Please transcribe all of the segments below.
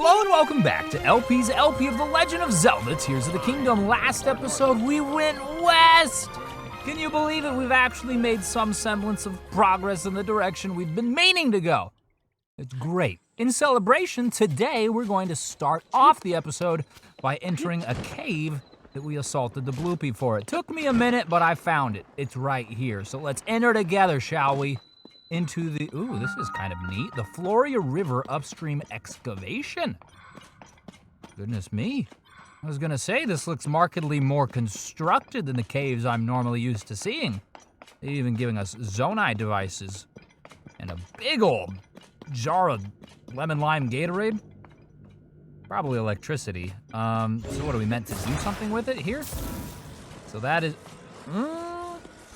Hello and welcome back to LP's LP of The Legend of Zelda, Tears of the Kingdom. Last episode, we went west! Can you believe it? We've actually made some semblance of progress in the direction we've been meaning to go. It's great. In celebration, today we're going to start off the episode by entering a cave that we assaulted the Bloopy for. It took me a minute, but I found it. It's right here. So let's enter together, shall we? Into the, ooh, this is kind of neat, the Floria River upstream excavation. Goodness me. I was gonna say, this looks markedly more constructed than the caves I'm normally used to seeing. They're even giving us Zonai devices and a big old jar of lemon lime Gatorade. Probably electricity. So what, are we meant to do something with it here? So that is,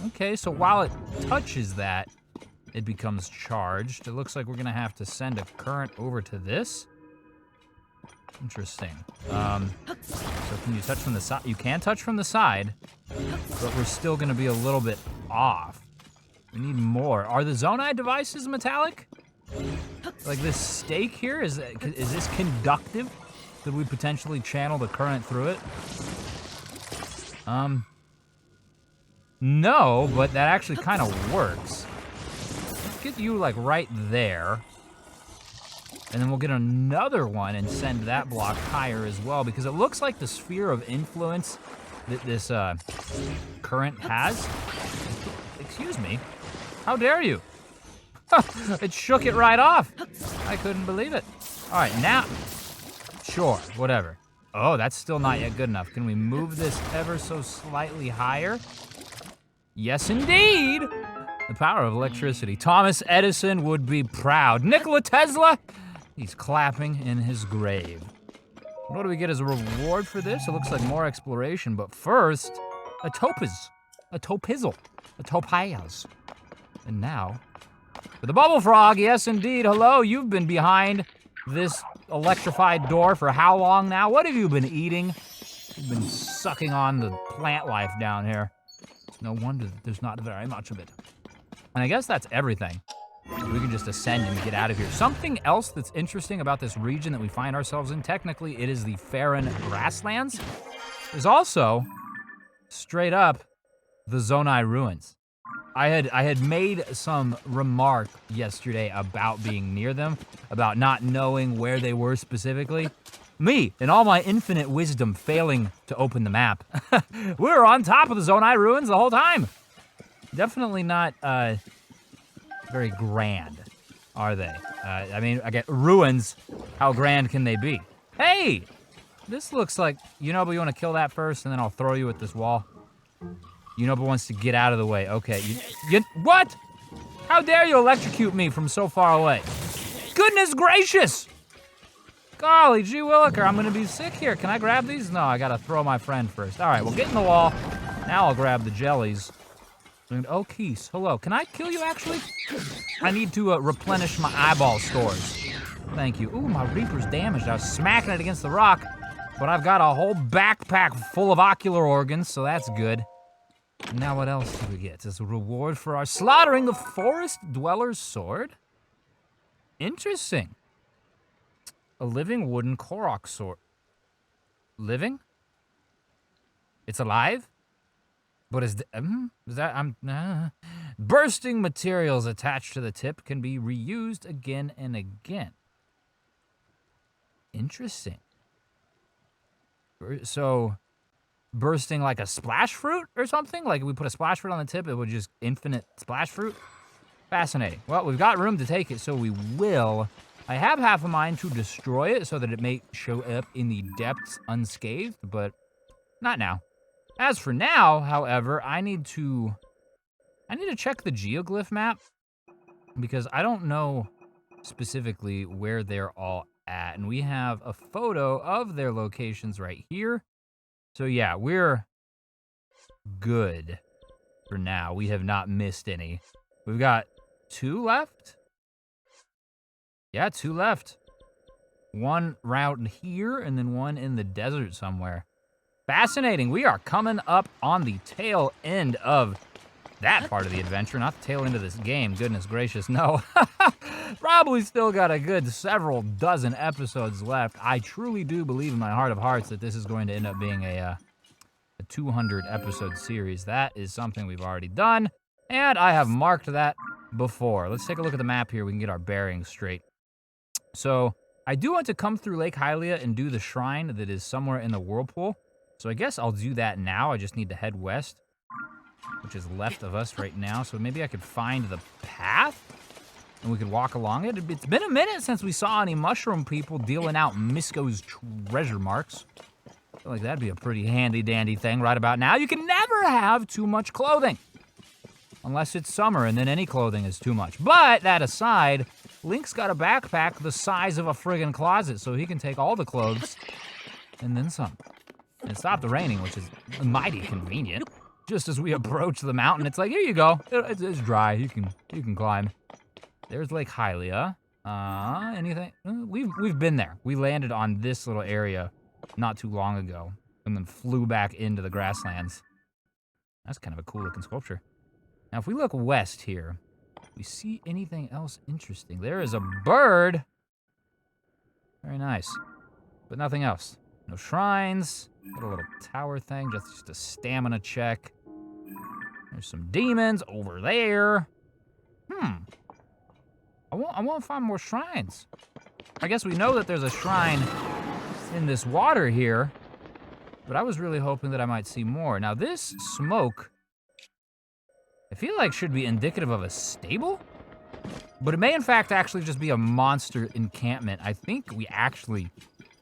okay, so while it touches that, it becomes charged. It looks like we're gonna have to send a current over to this. Interesting. So can you touch from the side? You can touch from the side, but we're still gonna be a little bit off. We need more. Are the Zonai devices metallic? Like this stake here, is this conductive? Could we potentially channel the current through it? No, but that actually kind of works. Get you like right there, and then we'll get another one and send that block higher as well, because it looks like the sphere of influence that this current has. Excuse me, how dare you? It shook it right off. I couldn't believe it. All right, now, sure, whatever. Oh, that's still not yet good enough. Can we move this ever so slightly higher? Yes, indeed. The power of electricity. Thomas Edison would be proud. Nikola Tesla, he's clapping in his grave. What do we get as a reward for this? It looks like more exploration, but first, a topaz, a topizzle, a topaz. And now, for the bubble frog, yes indeed. Hello, you've been behind this electrified door for how long now? What have you been eating? You've been sucking on the plant life down here. It's no wonder that there's not very much of it. And I guess that's everything. We can just ascend and get out of here. Something else that's interesting about this region that we find ourselves in, technically it is the Farron Grasslands. There's also, straight up, the Zonai Ruins. I had made some remark yesterday about being near them, about not knowing where they were specifically. Me, in all my infinite wisdom, failing to open the map. We were on top of the Zonai Ruins the whole time. Definitely not very grand, are they? I mean, I get ruins. How grand can they be? Hey, this looks like, Yunobo, you want to kill that first, and then I'll throw you at this wall. Yunobo wants to get out of the way. Okay, what? How dare you electrocute me from so far away? Goodness gracious! Golly gee williker, I'm gonna be sick here. Can I grab these? No, I gotta throw my friend first. All right, well, get in the wall. Now I'll grab the jellies. And oh, Keese, hello. Can I kill you, actually? I need to replenish my eyeball stores. Thank you. Ooh, my Reaper's damaged. I was smacking it against the rock, but I've got a whole backpack full of ocular organs, so that's good. And now what else do we get? As a reward for our slaughtering the Forest Dweller's Sword? Interesting. A living wooden Korok sword. Living? It's alive? But is that, bursting materials attached to the tip can be reused again and again. Interesting. So, bursting like a splash fruit or something? Like if we put a splash fruit on the tip, it would just infinite splash fruit? Fascinating. Well, we've got room to take it, so we will. I have half a mind to destroy it so that it may show up in the depths unscathed, but not now. As for now, however, I need to check the geoglyph map, because I don't know specifically where they're all at, and we have a photo of their locations right here. So yeah, we're good for now. We have not missed any. We've got 2 left. Yeah, 2 left. One route here, and then one in the desert somewhere. Fascinating. We are coming up on the tail end of that part of the adventure, not the tail end of this game. Goodness gracious, no. Probably still got a good several dozen episodes left. I truly do believe in my heart of hearts that this is going to end up being a 200 episode series. That is something we've already done, and I have marked that before. Let's take a look at the map here. We can get our bearings straight. So I do want to come through Lake Hylia and do the shrine that is somewhere in the whirlpool. So I guess I'll do that now. I just need to head west, which is left of us right now. So maybe I could find the path and we could walk along it. It's been a minute since we saw any mushroom people dealing out Misko's treasure marks. I feel like that'd be a pretty handy dandy thing right about now. You can never have too much clothing. Unless it's summer and then any clothing is too much. But that aside, Link's got a backpack the size of a friggin' closet, so he can take all the clothes and then some. And it stopped the raining, which is mighty convenient. Just as we approach the mountain, it's like, here you go. It's dry, you can climb. There's Lake Hylia. Anything? We've been there. We landed on this little area not too long ago and then flew back into the grasslands. That's kind of a cool looking sculpture. Now, if we look west here, we see anything else interesting. There is a bird. Very nice. But nothing else. No shrines. Got a little tower thing, just a stamina check. There's some demons over there. I want to find more shrines. I guess we know that there's a shrine in this water here, but I was really hoping that I might see more. Now, this smoke, I feel like should be indicative of a stable, but it may in fact actually just be a monster encampment. I think we actually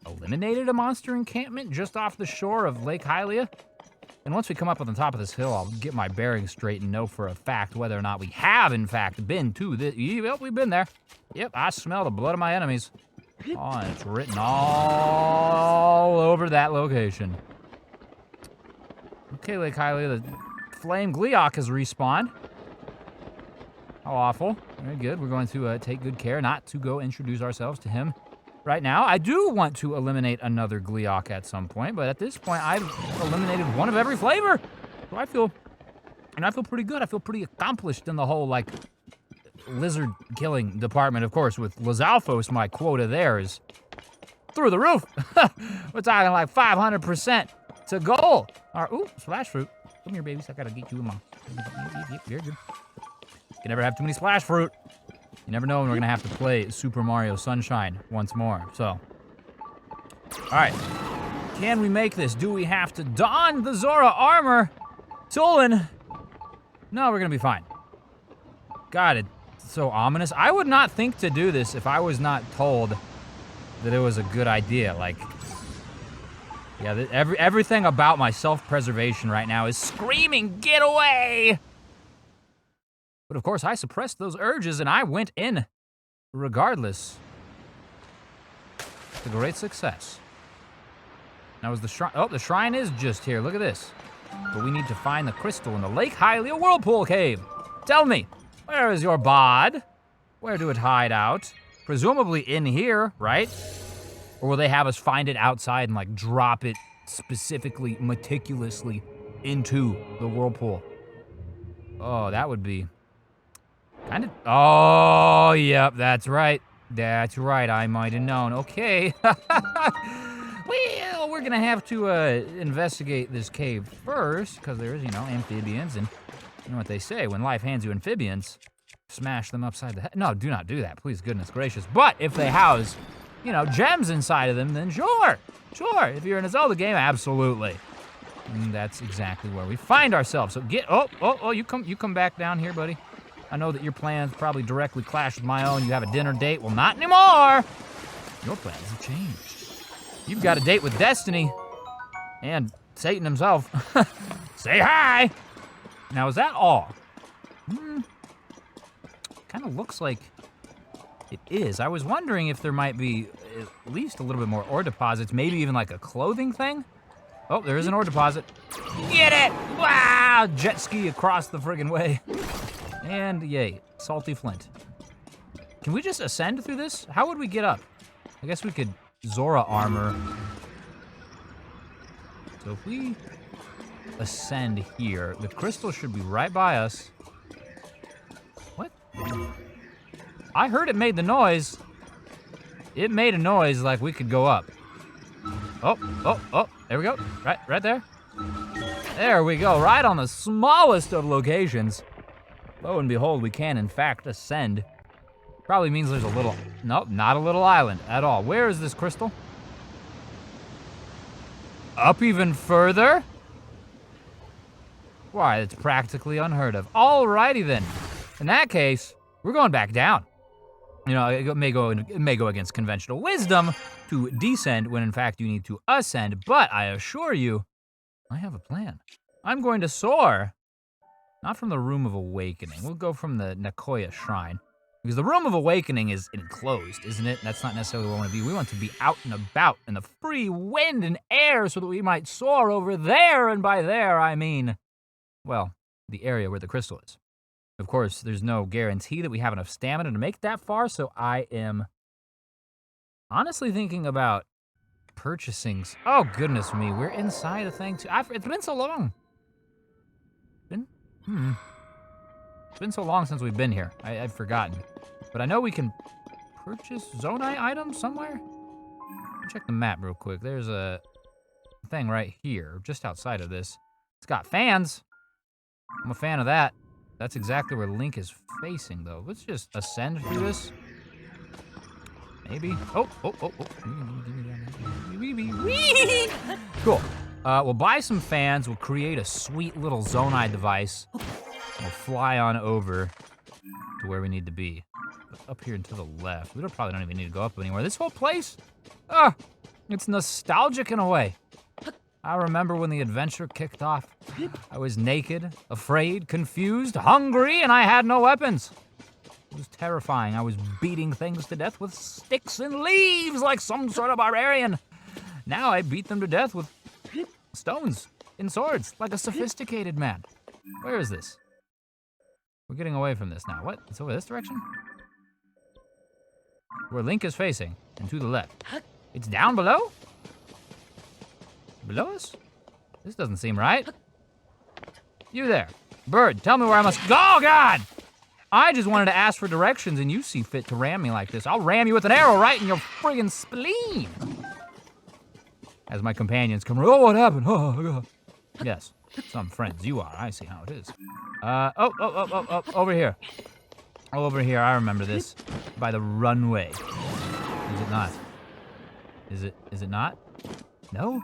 eliminated a monster encampment just off the shore of Lake Hylia. And once we come up on the top of this hill, I'll get my bearings straight and know for a fact whether or not we have in fact been to this. Yep, we've been there. Yep, I smell the blood of my enemies. Oh, and it's written all over that location. Okay, Lake Hylia, the Flame Gleeok has respawned. How awful. Very good. We're going to take good care not to go introduce ourselves to him right now. I do want to eliminate another Gleeok at some point, but at this point, I've eliminated one of every flavor. So I feel pretty good. I feel pretty accomplished in the whole, like, lizard killing department. Of course, with Lizalfos, my quota there is through the roof. We're talking like 500% to goal. All right, ooh, splash fruit. Come here, babies. I gotta get you in my. Yep, very good. You can never have too many splash fruit. You never know when we're gonna have to play Super Mario Sunshine once more. So, all right, can we make this? Do we have to don the Zora armor? Tulin. No, we're gonna be fine. God, it's so ominous. I would not think to do this if I was not told that it was a good idea. Like, yeah, everything about my self-preservation right now is screaming, get away! But of course, I suppressed those urges and I went in regardless. It's a great success. Now is the shrine, oh, the shrine is just here, look at this. But we need to find the crystal in the Lake Hylia Whirlpool Cave. Tell me, where is your bod? Where do it hide out? Presumably in here, right? Or will they have us find it outside and like drop it specifically, meticulously into the whirlpool? Oh, that would be kind of, oh, yep, that's right. That's right, I might have known. Okay. Well, we're gonna have to investigate this cave first, because there's, you know, amphibians, and you know what they say, when life hands you amphibians, smash them upside the head. No, do not do that, please, goodness gracious. But if they house, you know, gems inside of them, then sure. If you're in a Zelda game, absolutely. And that's exactly where we find ourselves. So get, you come back down here, buddy. I know that your plans probably directly clash with my own. You have a dinner date. Well, not anymore. Your plans have changed. You've got a date with Destiny and Satan himself. Say hi. Now, is that all? Kind of looks like it is. I was wondering if there might be at least a little bit more ore deposits, maybe even like a clothing thing. Oh, there is an ore deposit. Get it! Wow! Jet ski across the friggin' way. And yay, salty flint. Can we just ascend through this? How would we get up? I guess we could Zora armor. So if we ascend here. The crystal should be right by us. What? I heard it made the noise. It made a noise like we could go up. Oh, there we go. Right there. There we go, right on the smallest of locations. Lo and behold, we can in fact ascend. Probably means there's a little, nope, not a little island at all. Where is this crystal? Up even further? Why, it's practically unheard of. Alrighty then. In that case, we're going back down. You know, it may go against conventional wisdom to descend when in fact you need to ascend, but I assure you, I have a plan. I'm going to soar. Not from the Room of Awakening. We'll go from the Nakoya Shrine. Because the Room of Awakening is enclosed, isn't it? That's not necessarily where we want to be. We want to be out and about in the free wind and air so that we might soar over there. And by there, I mean, well, the area where the crystal is. Of course, there's no guarantee that we have enough stamina to make that far, so I am honestly thinking about purchasing. Oh, goodness me, we're inside a thing too. It's been so long. It's been so long since we've been here. I've forgotten. But I know we can purchase Zonai items somewhere. Check the map real quick. There's a thing right here, just outside of this. It's got fans. I'm a fan of that. That's exactly where Link is facing, though. Let's just ascend through this. Maybe. Oh. Cool. We'll buy some fans. We'll create a sweet little Zonai device. We'll fly on over to where we need to be. Up here and to the left. We probably don't even need to go up anywhere. This whole place, it's nostalgic in a way. I remember when the adventure kicked off. I was naked, afraid, confused, hungry, and I had no weapons. It was terrifying. I was beating things to death with sticks and leaves like some sort of barbarian. Now I beat them to death with stones and swords like a sophisticated man. Where is this? We're getting away from this now. What? It's over this direction? Where Link is facing, and to the left. It's down below? Below us? This doesn't seem right. You there. Bird, tell me where I must go. Oh, God! I just wanted to ask for directions, and you see fit to ram me like this. I'll ram you with an arrow right in your friggin' spleen. As my companions come, oh, what happened? Oh, God. Yes, some friends you are. I see how it is. Over here. Oh, over here, I remember this. By the runway. Is it not? Is it not? No?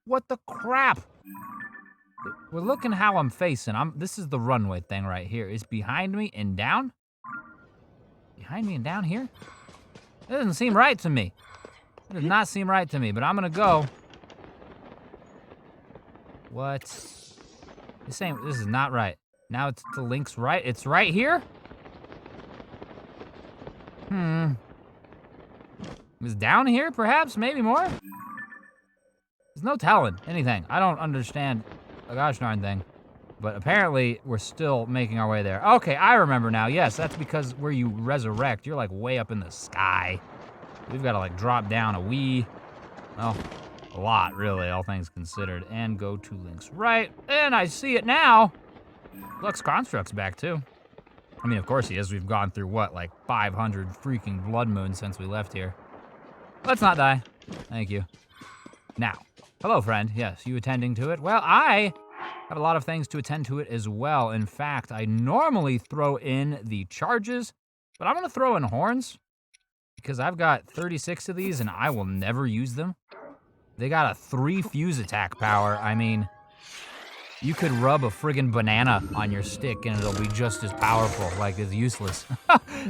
What the crap? We're looking how I'm facing. This is the runway thing right here. It's behind me and down? Behind me and down here? It doesn't seem right to me. It does not seem right to me, but I'm gonna go. What? This is not right. Now it's the Link's right. It's right here? It's down here, perhaps? Maybe more? There's no telling anything. I don't understand a gosh darn thing. But apparently, we're still making our way there. Okay, I remember now. Yes, that's because where you resurrect, you're like way up in the sky. We've got to like drop down a lot, really, all things considered. And go to Link's right. And I see it now. Lux Construct's back, too. I mean, of course he is. We've gone through, what, like 500 freaking blood moons since we left here. Let's not die. Thank you. Now, hello, friend. Yes, you attending to it? Well, I have a lot of things to attend to it as well. In fact, I normally throw in the charges, but I'm going to throw in horns because I've got 36 of these and I will never use them. They got a 3 fuse attack power. I mean, you could rub a friggin' banana on your stick and it'll be just as powerful, like it's useless.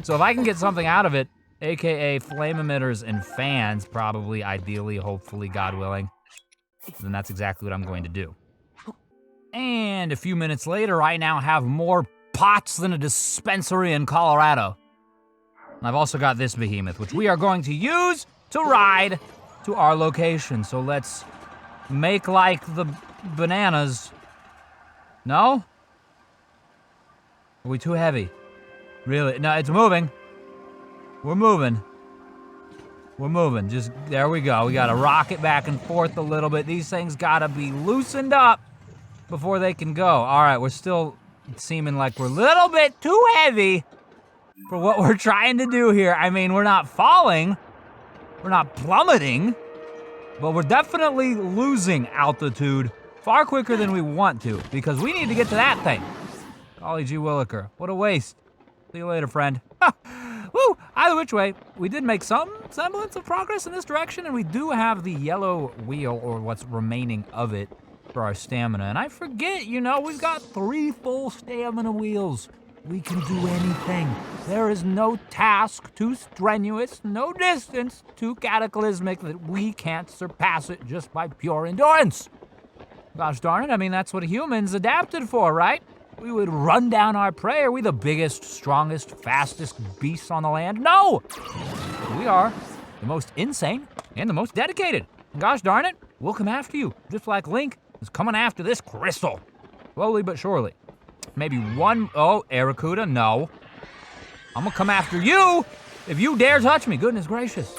So if I can get something out of it, AKA flame emitters and fans, probably, ideally, hopefully, God willing, then that's exactly what I'm going to do. And a few minutes later, I now have more pots than a dispensary in Colorado. And I've also got this behemoth, which we are going to use to ride to our location. So let's make like the bananas. No? Are we too heavy? Really? No, it's moving. We're moving. We're moving. Just, there we go. We gotta rock it back and forth a little bit. These things gotta be loosened up before they can go. All right, we're still seeming like we're a little bit too heavy for what we're trying to do here. I mean, we're not falling, we're not plummeting, but we're definitely losing altitude far quicker than we want to because we need to get to that thing. Golly gee williker, what a waste. See you later, friend. Woo! Either which way, we did make some semblance of progress in this direction, and we do have the yellow wheel, or what's remaining of it, for our stamina. And I forget, you know, we've got 3 full stamina wheels. We can do anything. There is no task too strenuous, no distance too cataclysmic that we can't surpass it just by pure endurance. Gosh darn it, I mean, that's what humans adapted for, right? We would run down our prey. Are we the biggest, strongest, fastest beasts on the land? No! We are the most insane and the most dedicated. And gosh darn it, we'll come after you, just like Link is coming after this crystal. Slowly but surely. Maybe one, oh, Aracuda, no. I'm gonna come after you if you dare touch me. Goodness gracious.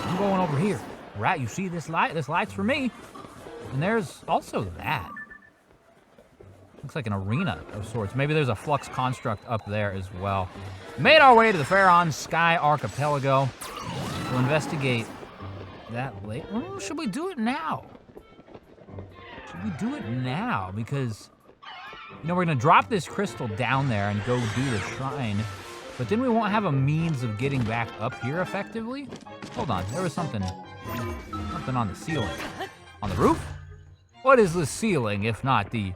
I'm going over here. Right, you see this light? This light's for me. And there's also that. Looks like an arena of sorts. Maybe there's a flux construct up there as well. Made our way to the Pharaon Sky Archipelago. We'll investigate that later. Should we do it now? Should we do it now? Because, you know, we're gonna drop this crystal down there and go do the shrine, but then we won't have a means of getting back up here effectively. Hold on, there was something on the ceiling. On the roof? What is the ceiling if not the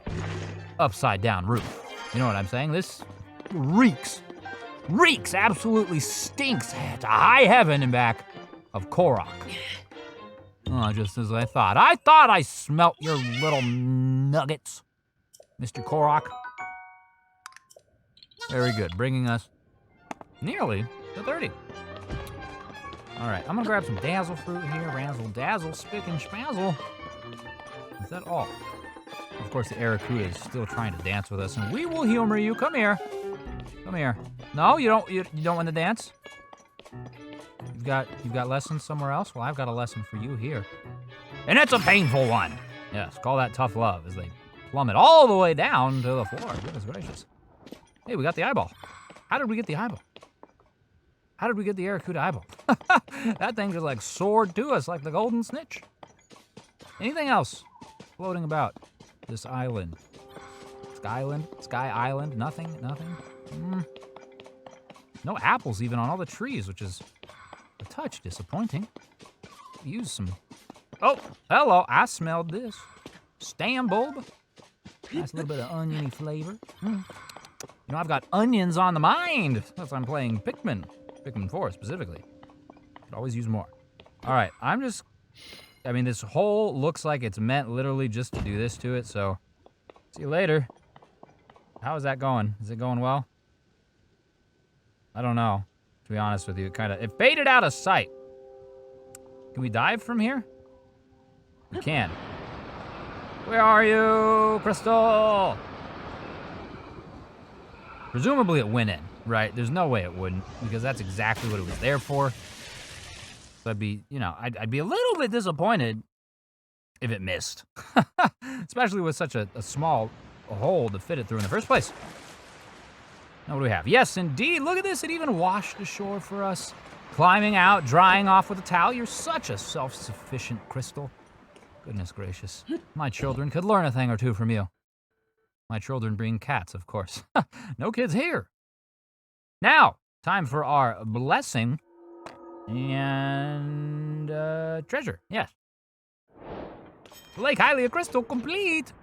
upside down roof? You know what I'm saying? This reeks, absolutely stinks to high heaven and back of Korok. Oh, just as I thought. I thought I smelt your little nuggets, Mr. Korok. Very good, bringing us nearly to 30. All right, I'm gonna grab some dazzle fruit here. Razzle dazzle, spick and spazzle. Is that all? Of course, the Aracuda is still trying to dance with us, and we will humor you. Come here. Come here. No, you don't want to dance? You've got lessons somewhere else? Well, I've got a lesson for you here. And it's a painful one. Yes, call that tough love as they plummet all the way down to the floor. Goodness gracious. Hey, we got the eyeball. How did we get the eyeball? How did we get the Aracuda eyeball? That thing just like soared to us like the golden snitch. Anything else floating about this island? Sky Island, nothing. No apples even on all the trees, which is a touch disappointing. Use some, oh, hello, I smelled this. Stam bulb, nice little bit of oniony flavor. You know, I've got onions on the mind. That's why I'm playing Pikmin 4 specifically. Could always use more. All right, I mean, this hole looks like it's meant literally just to do this to it, so see you later. How is that going? Is it going well? I don't know, to be honest with you. It faded out of sight. Can we dive from here? We can. Where are you, Crystal? Presumably it went in, right? There's no way it wouldn't, because that's exactly what it was there for. So I'd be a little bit disappointed if it missed. Especially with such a small hole to fit it through in the first place. Now what do we have? Yes, indeed, look at this, it even washed ashore for us. Climbing out, drying off with a towel. You're such a self-sufficient crystal. Goodness gracious. My children could learn a thing or two from you. My children being cats, of course. No kids here. Now, time for our blessing and treasure, yes. Lake Hylia crystal complete.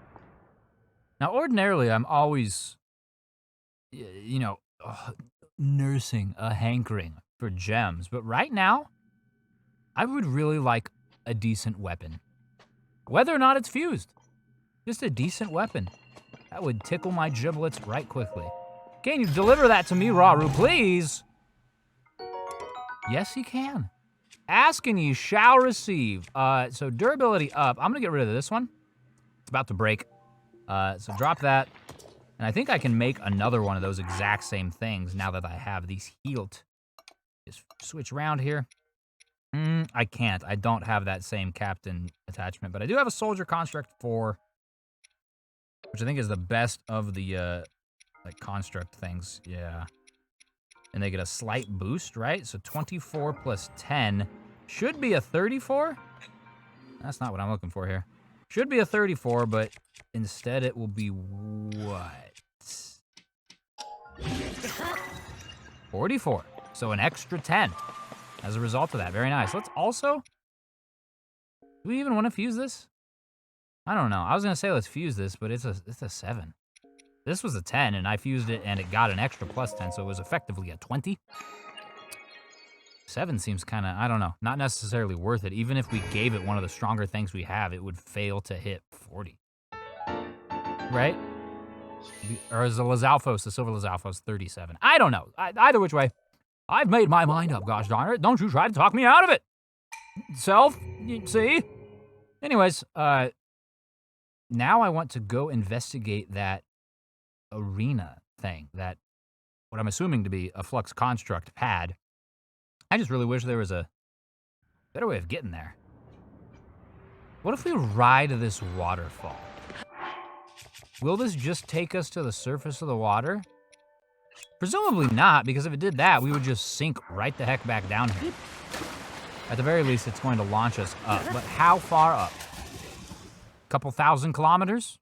Now, ordinarily, I'm always, nursing a hankering for gems. But right now, I would really like a decent weapon. Whether or not it's fused. Just a decent weapon. That would tickle my giblets right quickly. Can you deliver that to me, Raru, please? Yes, he can. Ask and ye shall receive. So durability up. I'm gonna get rid of this one. It's about to break. So drop that. And I think I can make another one of those exact same things now that I have these healed. Just switch around here. I can't. I don't have that same captain attachment, but I do have a soldier construct 4. which I think is the best of the, like, construct things. Yeah. And they get a slight boost, right? So 24 plus 10 should be a 34? That's not what I'm looking for here. Should be a 34, but instead it will be what? 44. So an extra 10 as a result of that. Very nice. Let's also... Do we even want to fuse this? I don't know. I was going to say let's fuse this, but it's a 7. This was a 10, and I fused it, and it got an extra plus 10, so it was effectively a 20. 7 seems kind of, I don't know, not necessarily worth it. Even if we gave it one of the stronger things we have, it would fail to hit 40. Right? Or is the Lizalfos, the Silver Lizalfos, 37? I don't know. Either which way, I've made my mind up, gosh darn it. Don't you try to talk me out of it. Self, you see? Anyways, now I want to go investigate that arena thing, that what I'm assuming to be a flux construct pad. I just really wish there was a better way of getting there. What if we ride this waterfall? Will this just take us to the surface of the water? Presumably not, because if it did that, we would just sink right the heck back down here. At the very least, it's going to launch us up. But how far up? A couple thousand kilometers,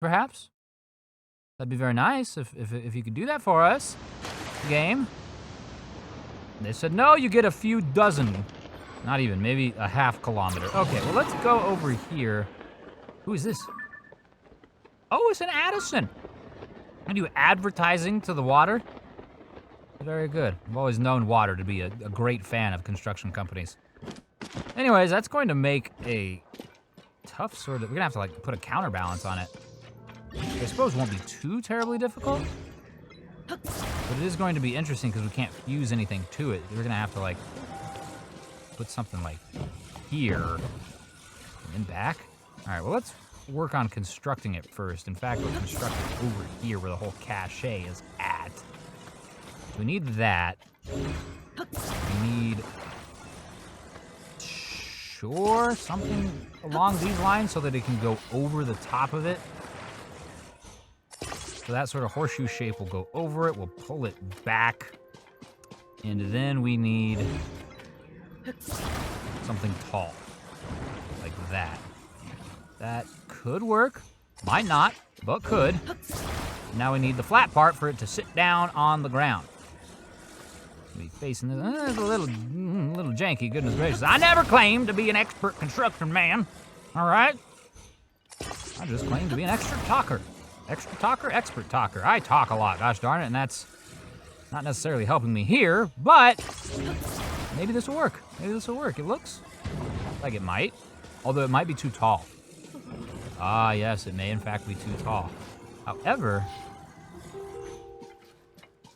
perhaps? That'd be very nice if you could do that for us, game. They said, no, you get a few dozen. Not even, maybe a half kilometer. Okay, well, let's go over here. Who is this? Oh, it's an Addison. I do advertising to the water. Very good. I've always known water to be a great fan of construction companies. Anyways, that's going to make a tough sort of... We're going to have to, like, put a counterbalance on it. I suppose it won't be too terribly difficult. But it is going to be interesting because we can't fuse anything to it. We're going to have to, like, put something, like, here. And then back. All right, well, let's work on constructing it first. In fact, we'll construct it over here where the whole cache is at. We need that. We need... Sure, something along these lines so that it can go over the top of it. So that sort of horseshoe shape will go over it. We'll pull it back. And then we need something tall. Like that. That could work. Might not, but could. Now we need the flat part for it to sit down on the ground. Be facing this. It's a little janky, goodness gracious. I never claimed to be an expert construction man. All right? I just claim to be an expert talker. Extra talker, expert talker. I talk a lot, gosh darn it, and that's not necessarily helping me here, but maybe this will work. Maybe this will work. It looks like it might, although it might be too tall. Ah, yes, it may in fact be too tall. However,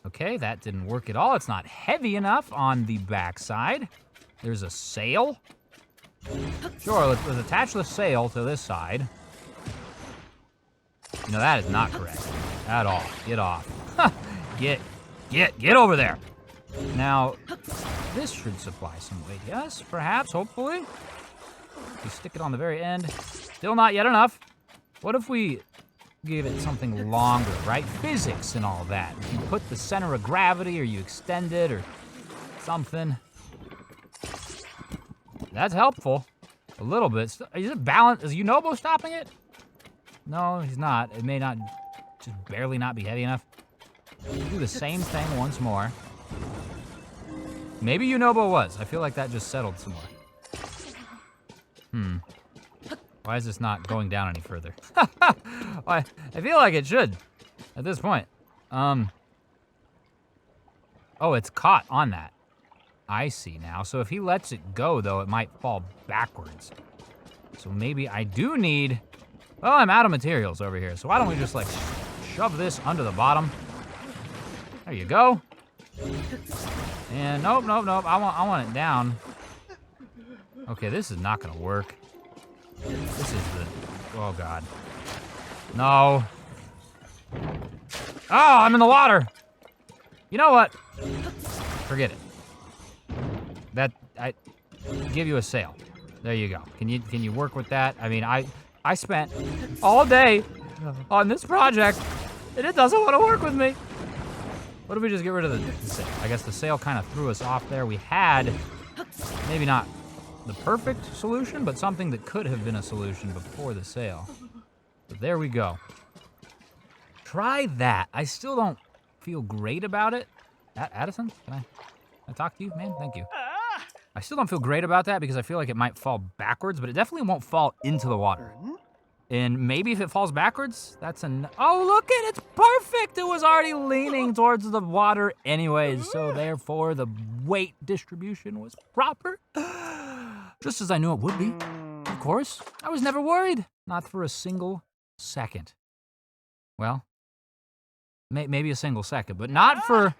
okay, that didn't work at all. It's not heavy enough on the backside. There's a sail. Sure, let's attach the sail to this side. You know, that is not correct at all. Get off. Get over there. Now, this should supply some weight. Yes, perhaps, hopefully. We stick it on the very end. Still not yet enough. What if we give it something longer, right? Physics and all that. If you put the center of gravity or you extend it or something. That's helpful. A little bit. Is it balanced? Is Yunobo stopping it? No, he's not. It may not, just barely not be heavy enough. Do the same thing once more. Maybe Yunobo was. I feel like that just settled some more. Why is this not going down any further? I feel like it should at this point. Oh, it's caught on that. I see now. So if he lets it go, though, it might fall backwards. So maybe I do need... Well, I'm out of materials over here, so why don't we just, like, shove this under the bottom? There you go. And nope. I want it down. Okay, this is not gonna work. This is the... Oh, God. No. Oh, I'm in the water. You know what? Forget it. I give you a sail. There you go. Can you work with that? I mean, I spent all day on this project, and it doesn't want to work with me. What if we just get rid of the sail? I guess the sail kind of threw us off there. We had maybe not the perfect solution, but something that could have been a solution before the sail. But there we go. Try that. I still don't feel great about it. Addison, can I talk to you, man? Thank you. I still don't feel great about that because I feel like it might fall backwards, but it definitely won't fall into the water. And maybe if it falls backwards, that's oh, look at it, it's perfect. It was already leaning towards the water anyways, so therefore the weight distribution was proper. Just as I knew it would be, of course. I was never worried, not for a single second. Well, maybe a single second, but not for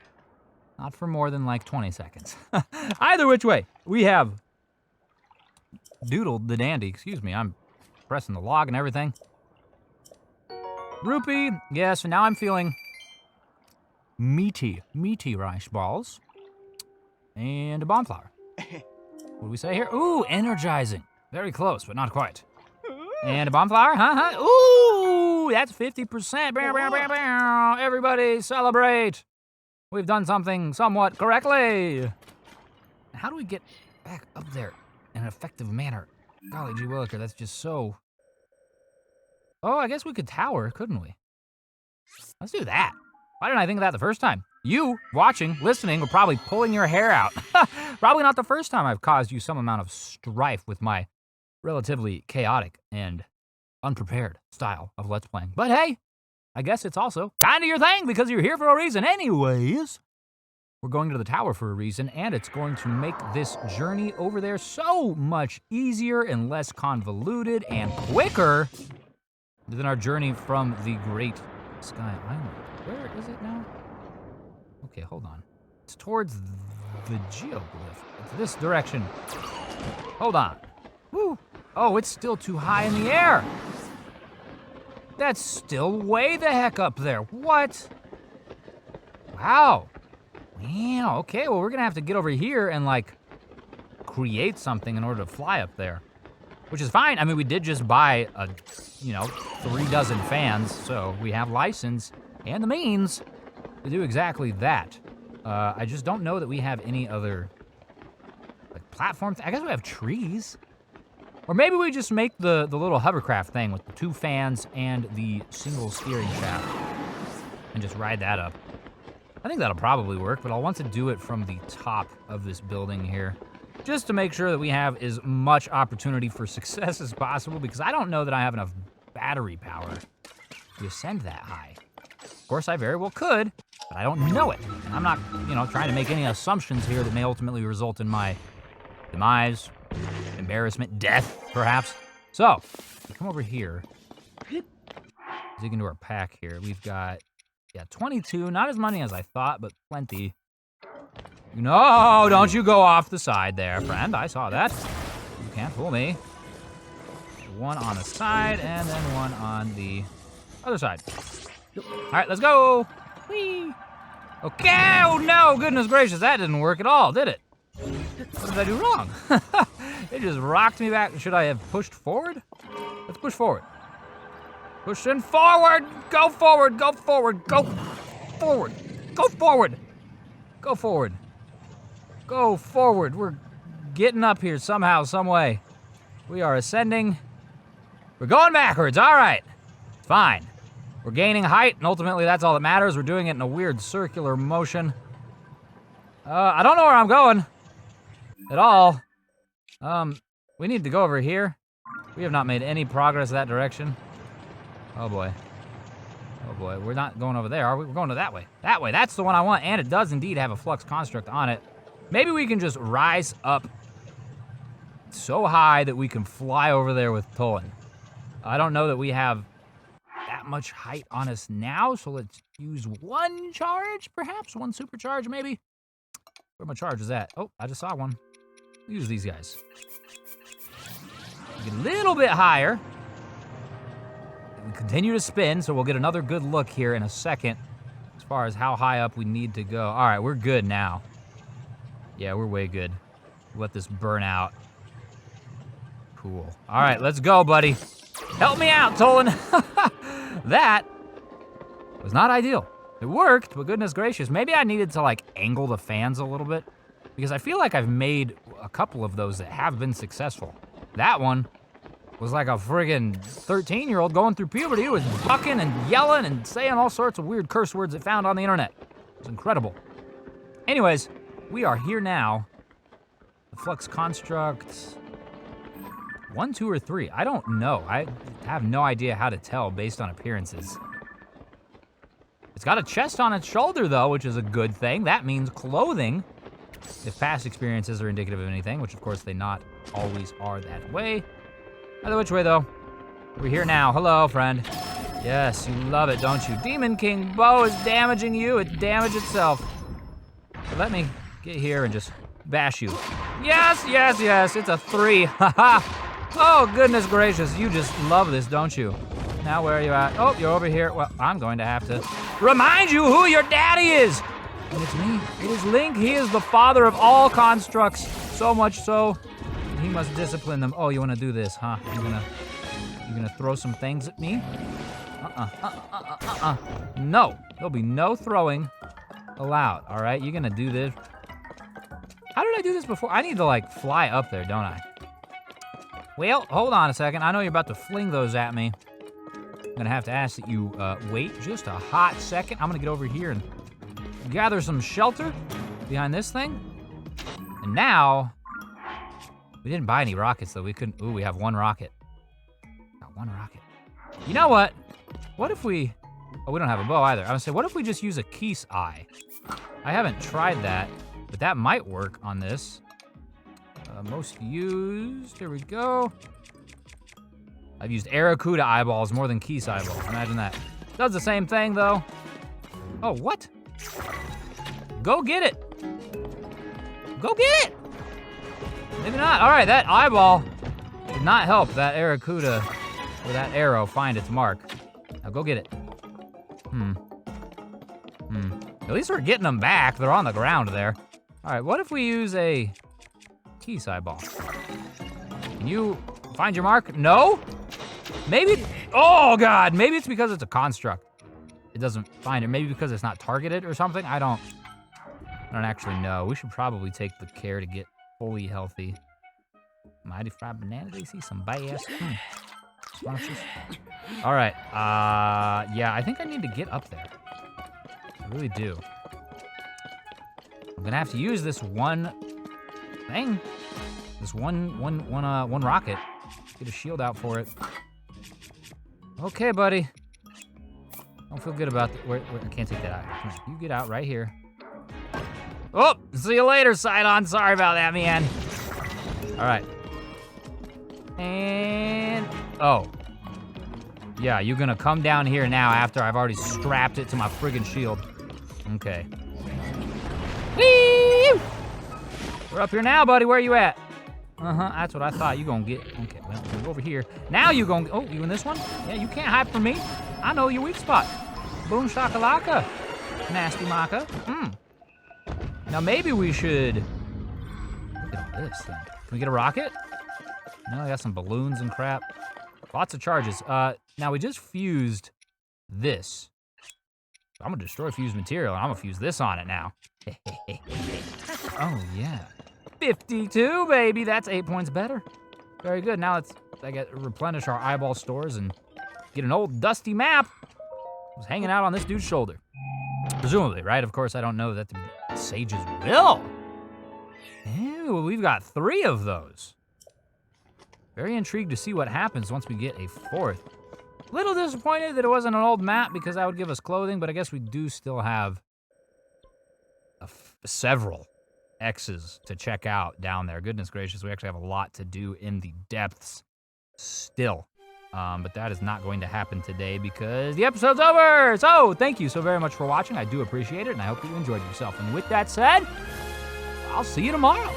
more than like 20 seconds. Either which way, we have doodled the dandy. Excuse me, I'm pressing the log and everything. Rupee, yeah, so now I'm feeling meaty rice balls. And a bomb flower. What do we say here? Ooh, energizing. Very close, but not quite. And a bomb flower, huh? Ooh, that's 50%. Bow, bow, bow, bow. Everybody celebrate. We've done something somewhat correctly. How do we get back up there in an effective manner? Golly gee williker, that's just so... Oh, I guess we could tower, couldn't we? Let's do that. Why didn't I think of that the first time? You, watching, listening, were probably pulling your hair out. Probably not the first time I've caused you some amount of strife with my relatively chaotic and unprepared style of Let's Playing. But hey, I guess it's also kind of your thing because you're here for a reason anyways. We're going to the tower for a reason, and it's going to make this journey over there so much easier and less convoluted and quicker than our journey from the Great Sky Island. Where is it now? Okay, hold on. It's towards the geoglyph. It's this direction. Hold on. Woo. Oh, it's still too high in the air. That's still way the heck up there. What? Wow. Wow, okay, well, we're gonna have to get over here and, like, create something in order to fly up there. Which is fine. I mean, we did just buy 3 dozen fans, so we have license and the means to do exactly that. I just don't know that we have any other, like, platforms. I guess we have trees. Or maybe we just make the little hovercraft thing with the 2 fans and the single steering shaft and just ride that up. I think that'll probably work, but I'll want to do it from the top of this building here, just to make sure that we have as much opportunity for success as possible, because I don't know that I have enough battery power to ascend that high. Of course, I very well could, but I don't know it. And I'm not, trying to make any assumptions here that may ultimately result in my demise, embarrassment, death, perhaps. So, come over here. Dig into our pack here. We've got, 22. Not as many as I thought, but plenty. No, don't you go off the side there, friend. I saw that. You can't fool me. 1 on the side, and then 1 on the other side. All right, let's go. Whee. Okay, oh no, goodness gracious, that didn't work at all, did it? What did I do wrong? It just rocked me back. Should I have pushed forward? Let's push forward. Pushing forward. Go forward. Go forward. Go forward. Go forward. Go forward. Go forward. We're getting up here somehow, some way. We are ascending. We're going backwards. All right. Fine. We're gaining height, and ultimately that's all that matters. We're doing it in a weird circular motion. I don't know where I'm going at all. We need to go over here. We have not made any progress that direction. Oh boy. Oh boy, we're not going over there, are we? We're going to that way. That way, that's the one I want, and it does indeed have a flux construct on it. Maybe we can just rise up so high that we can fly over there with Tolan. I don't know that we have that much height on us now, so let's use 1 charge, perhaps? 1 supercharge, maybe? Where my charge is at? Oh, I just saw one. Use these guys. Get a little bit higher. We continue to spin, so we'll get another good look here in a second as far as how high up we need to go. All right, we're good now. Yeah, we're way good. Let this burn out. Cool. All right, let's go, buddy. Help me out, Tolan. That was not ideal. It worked, but goodness gracious, maybe I needed to like angle the fans a little bit because I feel like I've made a couple of those that have been successful. That one was like a friggin' 13-year-old going through puberty who was bucking and yelling and saying all sorts of weird curse words it found on the internet. It was incredible. Anyways, we are here now. The flux construct, 1, 2, or 3. I don't know. I have no idea how to tell based on appearances. It's got a chest on its shoulder though, which is a good thing. That means clothing, if past experiences are indicative of anything, which of course they not always are that way. Either which way though, we're here now. Hello, friend. Yes, you love it, don't you? Demon King bow is damaging you. It damaged itself. So let me get here and just bash you. Yes, yes, yes, it's a 3. Haha. Oh, goodness gracious, you just love this, don't you? Now where are you at? Oh, you're over here. Well, I'm going to have to remind you who your daddy is. And it's me. It is Link. He is the father of all constructs. So much so, he must discipline them. Oh, you want to do this, huh? You gonna throw some things at me? No, there'll be no throwing allowed. All right, you're gonna do this. How did I do this before? I need to like fly up there, don't I? Well, hold on a second. I know you're about to fling those at me. I'm gonna have to ask that you wait just a hot second. I'm gonna get over here and gather some shelter behind this thing. And now, we didn't buy any rockets though. We couldn't, ooh, we have 1 rocket. Got 1 rocket. You know what? What if we, oh, we don't have a bow either. I was gonna say, what if we just use a Keese eye? I haven't tried that, but that might work on this. Most used, here we go. I've used Aracuda eyeballs more than Keese eyeballs, imagine that. Does the same thing though. Oh, what? Go get it. Go get it. Maybe not, all right, that eyeball did not help that Aracuda or that arrow find its mark. Now go get it. At least we're getting them back. They're on the ground there. All right, what if we use a Keese eyeball? Can you find your mark? No? Maybe, oh God, maybe it's because it's a construct. It doesn't find it. Maybe because it's not targeted or something. I don't actually know. We should probably take the care to get fully healthy. Mighty fried bananas, they see some bass. Sponsors. All right, yeah, I think I need to get up there. I really do. I'm gonna have to use this one thing. This one rocket. Get a shield out for it. Okay, buddy. Don't feel good about that. Wait, I can't take that out. Come on, you get out right here. Oh, see you later, Sidon. Sorry about that, man. All right. And, oh. Yeah, you're gonna come down here now after I've already strapped it to my friggin' shield. Okay. Whee! We're up here now, buddy. Where are you at? That's what I thought you gonna get. Okay, well, move over here. Now you gonna, oh, you in this one? Yeah, you can't hide from me. I know your weak spot. Boom shakalaka. Nasty maka. Now maybe we should, look at this thing. Can we get a rocket? No, I got some balloons and crap. Lots of charges. Now we just fused this. I'm gonna destroy fused material and I'm gonna fuse this on it now. Oh yeah. 52, baby, that's 8 points better. Very good, now I get replenish our eyeball stores and get an old dusty map. It was hanging out on this dude's shoulder. Presumably, right? Of course, I don't know that the sages will. Ew, we've got 3 of those. Very intrigued to see what happens once we get a 4th. Little disappointed that it wasn't an old map because that would give us clothing, but I guess we do still have several X's to check out down there. Goodness gracious, we actually have a lot to do in the depths still. But that is not going to happen today because the episode's over. So thank you so very much for watching. I do appreciate it, and I hope that you enjoyed yourself. And with that said, I'll see you tomorrow.